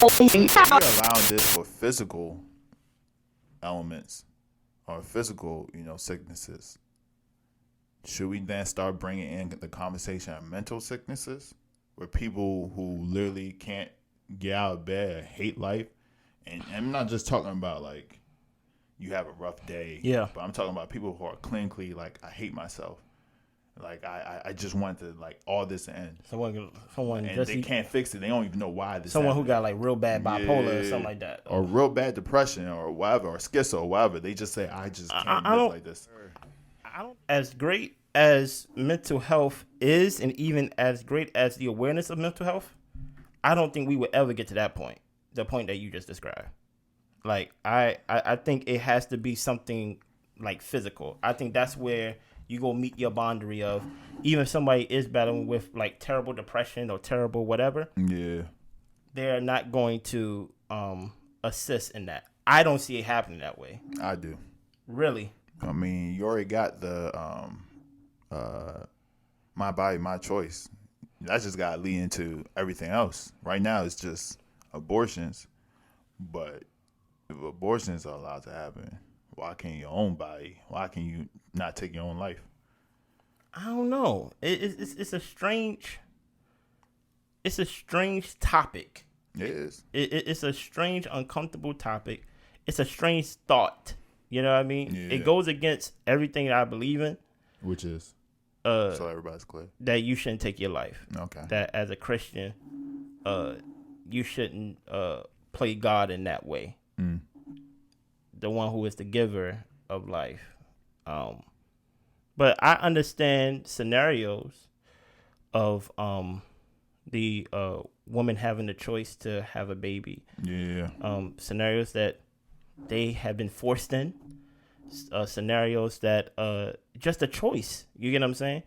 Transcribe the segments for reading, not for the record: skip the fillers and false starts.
We're allowing this for physical elements or physical, sicknesses. Should we then start bringing in the conversation of mental sicknesses, where people who literally can't get out of bed, hate life, and I'm not just talking about like you have a rough day, but I'm talking about people who are clinically like, I hate myself, like I just want to like all this to end. Someone, and just they can't fix it. They don't even know why this. Someone happened. Who got like real bad bipolar or something like that, or real bad depression or whatever, or schizo or whatever. They just say, I just can't live like this. I don't. As great as mental health is, and even as great as the awareness of mental health, I don't think we would ever get to that point, the point that you just described. Like, I think it has to be something like physical. I think that's where you go meet your boundary of, even if somebody is battling with like terrible depression or terrible whatever, they're not going to assist in that. I don't see it happening that way. I do. Really? I mean, you already got the my body, my choice. That just got to lead into everything else. Right now, it's just abortions. But if abortions are allowed to happen, why can't your own body? Why can you not take your own life? I don't know. It's a strange. It's a strange topic. It is. It's a strange, uncomfortable topic. It's a strange thought. You know what I mean? Yeah. It goes against everything that I believe in. Which is? So everybody's clear. That you shouldn't take your life. Okay. That as a Christian, you shouldn't play God in that way. Mm. The one who is the giver of life. But I understand scenarios of the woman having the choice to have a baby. Yeah. Scenarios that they have been forced in. Scenarios that just a choice. You get what I'm saying?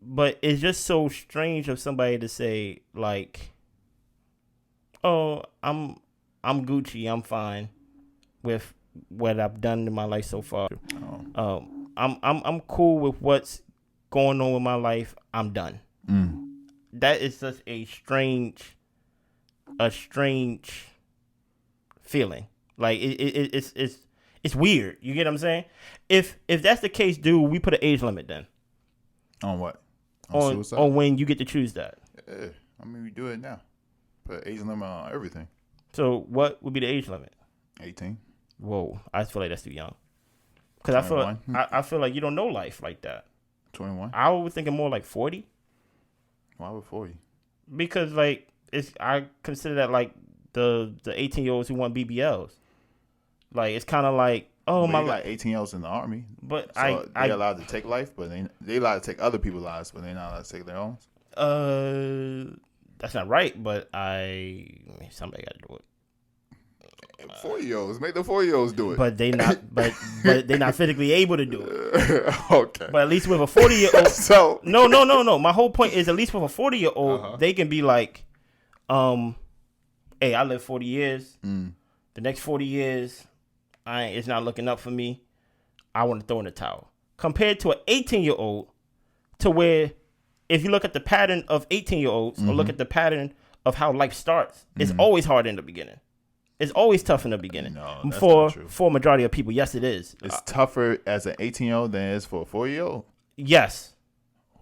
But it's just so strange of somebody to say like, "Oh, I'm Gucci. I'm fine with what I've done in my life so far. I'm cool with what's going on with my life. I'm done." That is such a strange feeling. Like it's weird. You get what I'm saying? If that's the case, dude, we put an age limit then. On what? On suicide? On when you get to choose that. Yeah, I mean, we do it now. Put age limit on everything. So what would be the age limit? 18. Whoa, I feel like that's too young. Because I feel like you don't know life like that. 21. I was thinking more like 40. Why would 40? Because like I consider that like the 18-year-olds who want BBLs. Like it's kind of like, oh, my life. 18-year-olds in the army, but so they're allowed to take life, but they allowed to take other people's lives, but they're not allowed to take their own. That's not right. But somebody got to do it. 4-year-olds, make the 4-year-olds do it. But they not, but they're not physically able to do it. Okay. But at least with a 40-year-old, so no. My whole point is, at least with a 40-year-old, they can be like, hey, I lived 40 years. The next 40 years, it's not looking up for me. I want to throw in the towel. Compared to an 18-year-old, to where if you look at the pattern of 18-year-olds or look at the pattern of how life starts, it's always hard in the beginning. It's always tough in the beginning. No, that's for not true. For a majority of people, yes, it is. It's tougher as an 18-year-old than it is for a 4-year-old? Yes.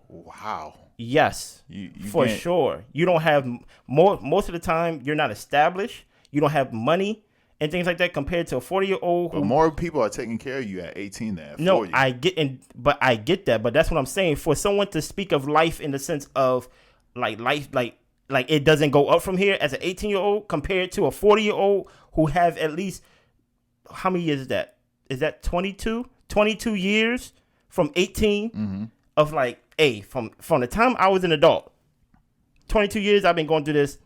Wow. Yes. You for sure. You don't have most of the time, you're not established. You don't have money and things like that compared to a 40-year-old. But more people are taking care of you at 18 than at 40. No, I get that. But that's what I'm saying. For someone to speak of life in the sense of like life, like it doesn't go up from here as an 18-year-old compared to a 40-year-old who have at least, how many years is that? Is that 22? 22 years from 18 of like, hey, from the time I was an adult, 22 years I've been going through this.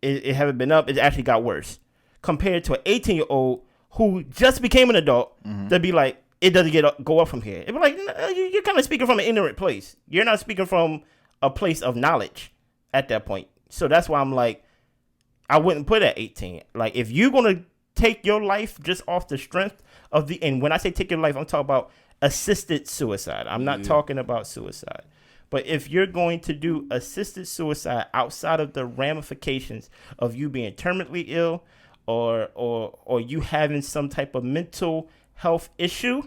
It haven't been up. It actually got worse compared to an 18-year-old who just became an adult. They'd be like, it doesn't go up from here. It'd be like, no, you're kind of speaking from an ignorant place. You're not speaking from a place of knowledge at that point. So that's why I'm like, I wouldn't put it at 18. Like, if you're going to take your life just off the strength of and when I say take your life, I'm talking about assisted suicide. I'm not talking about suicide. But if you're going to do assisted suicide outside of the ramifications of you being terminally ill or you having some type of mental health issue,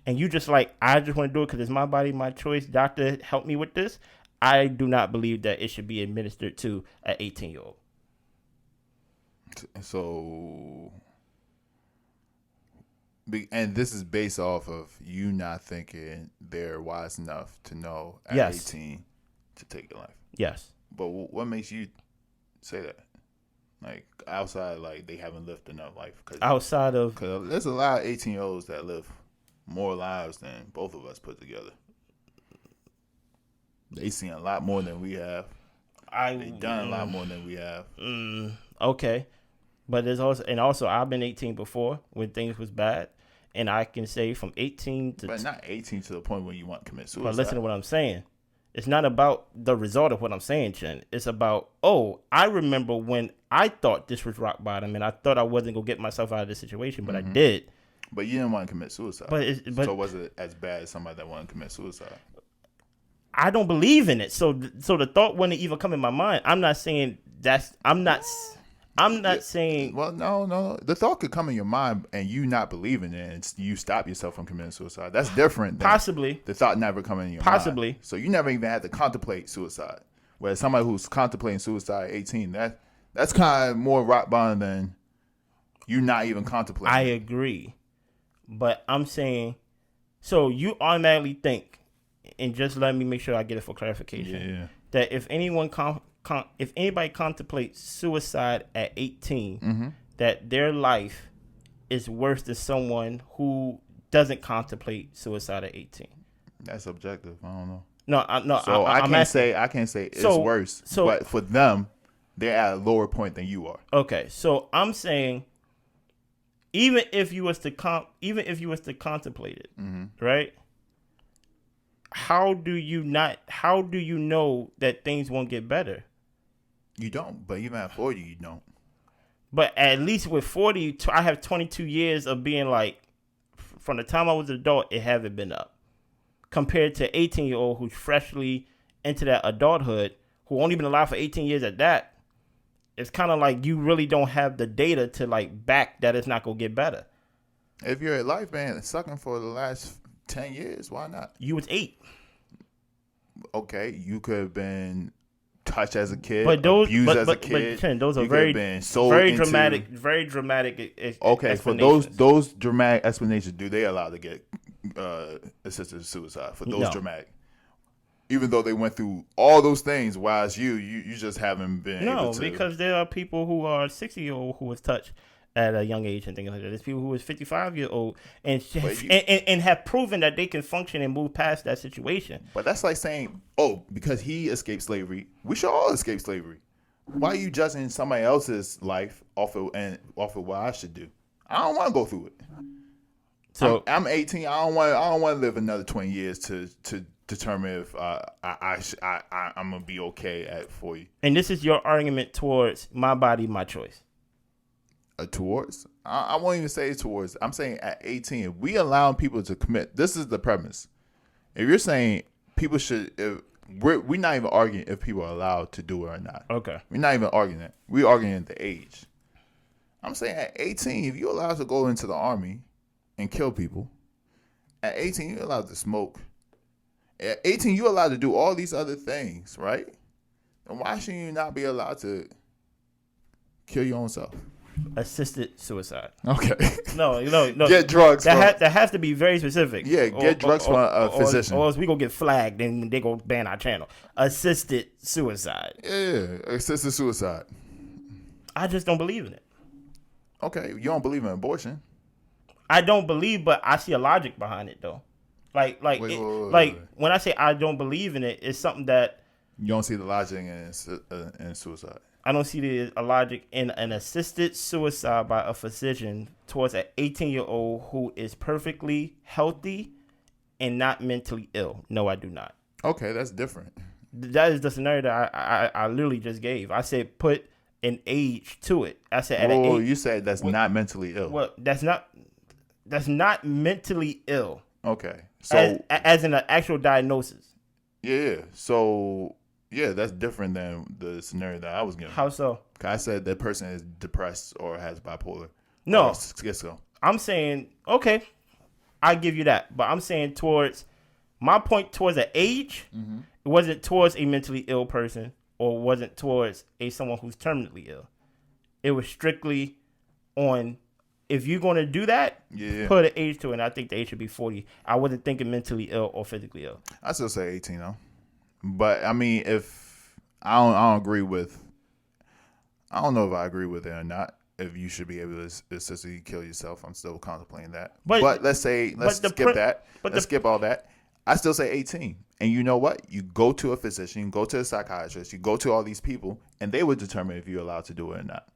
and you just like, I just want to do it because it's my body, my choice, doctor, help me with this, I do not believe that it should be administered to an 18-year-old. So, and this is based off of you not thinking they're wise enough to know at 18 to take your life. Yes. But what makes you say that? Like, outside, like, they haven't lived enough life. Outside of... Because there's a lot of 18-year-olds that live more lives than both of us put together. They seen a lot more than we have. They done a lot more than we have. Okay. But there's also I've been 18 before when things was bad, and I can say from 18 to... But not 18 to the point where you want to commit suicide. But listen to what I'm saying. It's not about the result of what I'm saying, Chen. It's about, I remember when I thought this was rock bottom, and I thought I wasn't going to get myself out of this situation, but I did. But you didn't want to commit suicide. So was it as bad as somebody that wanted to commit suicide? I don't believe in it. So the thought wouldn't even come in my mind. I'm not saying saying. Well, no. The thought could come in your mind and you not believing it, and you stop yourself from committing suicide. That's different than possibly the thought never coming in your mind. So you never even had to contemplate suicide. Whereas somebody who's contemplating suicide at 18, that's kind of more rock bottom than you not even contemplating. I agree, but I'm saying, so you automatically think, and just let me make sure I get it for clarification, that if anyone if anybody contemplates suicide at 18, that their life is worse than someone who doesn't contemplate suicide at 18. That's subjective. I don't know. No. So I can't say it's worse. But for them, they're at a lower point than you are. Okay, so I'm saying, even if you was to contemplate it, right? How do you know that things won't get better? You don't, but even at 40, you don't. But at least with 40, I have 22 years of being like, from the time I was an adult, it haven't been up. Compared to 18-year-old who's freshly into that adulthood, who only been alive for 18 years at that, it's kind of like you really don't have the data to like back that it's not going to get better. If you're a life man sucking for the last 10 years, why not? You was 8. Okay, you could have been touched as a kid, abused as a kid. But those are very dramatic. Okay, for those dramatic explanations, do they allow to get assisted suicide for those dramatic? Even though they went through all those things, whereas you just haven't been able to. No, because there are people who are 60-year-old who was touched at a young age and things like that. There's people who is 55-year-old and have proven that they can function and move past that situation. But that's like saying, because he escaped slavery, we should all escape slavery. Why are you judging somebody else's life off of what I should do? I don't want to go through it. So I'm 18. I don't want to live another 20 years to determine if I'm gonna be okay at 40. And this is your argument towards my body, my choice. Towards? I won't even say towards. I'm saying at 18, if we allow people to commit, this is the premise. If you're saying people should, we're not even arguing if people are allowed to do it or not. Okay. We're not even arguing that. We're arguing the age. I'm saying at 18, if you're allowed to go into the army and kill people, at 18, you're allowed to smoke. At 18, you're allowed to do all these other things, right? And why shouldn't you not be allowed to kill your own self? Assisted suicide. Okay. No. Get drugs. That has to be very specific. Yeah, get drugs from a physician. Or else we gonna get flagged and they gonna ban our channel. Assisted suicide. Yeah, assisted suicide. I just don't believe in it. Okay, you don't believe in abortion. I don't believe, but I see a logic behind it though. Wait. When I say I don't believe in it, it's something that you don't see the logic in suicide. I don't see a logic in an assisted suicide by a physician towards an 18-year-old who is perfectly healthy and not mentally ill. No, I do not. Okay, that's different. That is the scenario that I literally just gave. I said put an age to it. I said at an age. You said that's not mentally ill. Well, that's not mentally ill. Okay, so as in an actual diagnosis. Yeah. So yeah, that's different than the scenario that I was given. How so? I said that person is depressed or has bipolar or No, schizo. I'm saying okay, I give you that, but I'm saying towards my point towards an age, it wasn't towards a mentally ill person or wasn't towards someone who's terminally ill. It was strictly on if you're going to do that, put an age to it. And I think the age should be 40. I wasn't thinking mentally ill or physically ill. I still say 18 though, but I mean, if I don't agree with, I don't know if I agree with it or not. If you should be able to essentially kill yourself, I'm still contemplating that. But let's skip that. Let's skip all that. I still say 18. And you know what? You go to a physician, you go to a psychiatrist, you go to all these people, and they would determine if you're allowed to do it or not.